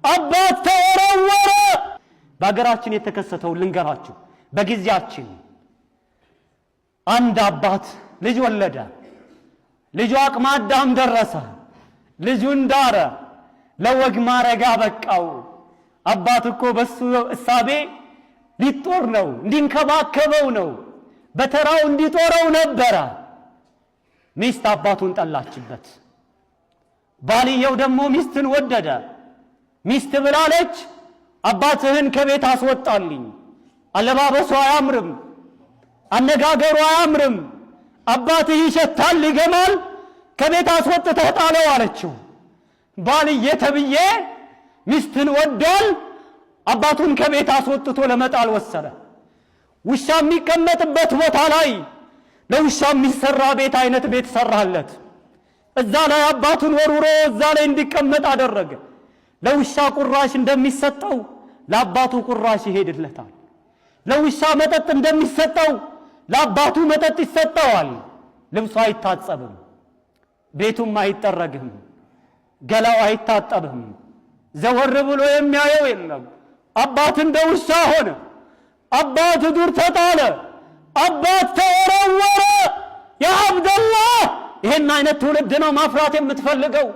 አባት ተወረወረ። በአገራችን የተከሰተው ልንገራችሁ። በጊዜያችን አንድ አባት ልጅ ወለደ። ልጁ አቅመ አዳም ደረሰ። ልጁን ዳረ፣ ለወግ ማረጋ በቃው። አባት እኮ በሱ እሳቤ ሊጦር ነው፣ እንዲንከባከበው ነው፣ በተራው እንዲጦረው ነበረ። ሚስት አባቱን ጠላችበት። ባልየው ደግሞ ሚስትን ወደደ። ሚስት ብላለች፣ አባትህን ከቤት አስወጣልኝ፣ አለባበሱ አያምርም፣ አነጋገሩ አያምርም፣ አባትህ ይሸታል፣ ይገማል፣ ከቤት አስወጥተህ ጣለው አለችው። ባልየ ተብዬ ሚስትን ወዷል፣ አባቱን ከቤት አስወጥቶ ለመጣል ወሰነ። ውሻ የሚቀመጥበት ቦታ ላይ ለውሻ የሚሰራ ቤት አይነት ቤት ሰራለት። እዛ ላይ አባቱን ወርውሮ እዛ ላይ እንዲቀመጥ አደረገ። ለውሻ ቁራሽ እንደሚሰጠው ለአባቱ ቁራሽ ይሄድለታል። ለውሻ መጠጥ እንደሚሰጠው ለአባቱ መጠጥ ይሰጠዋል። ልብሱ አይታጸብም፣ ቤቱም አይጠረግም፣ ገላው አይታጠብም። ዘወር ብሎ የሚያየው የለም። አባት እንደ ውሻ ሆነ። አባት ዱር ተጣለ። አባት ተወረወረ። ያ አብደላህ ይሄን አይነት ትውልድ ነው ማፍራት የምትፈልገው?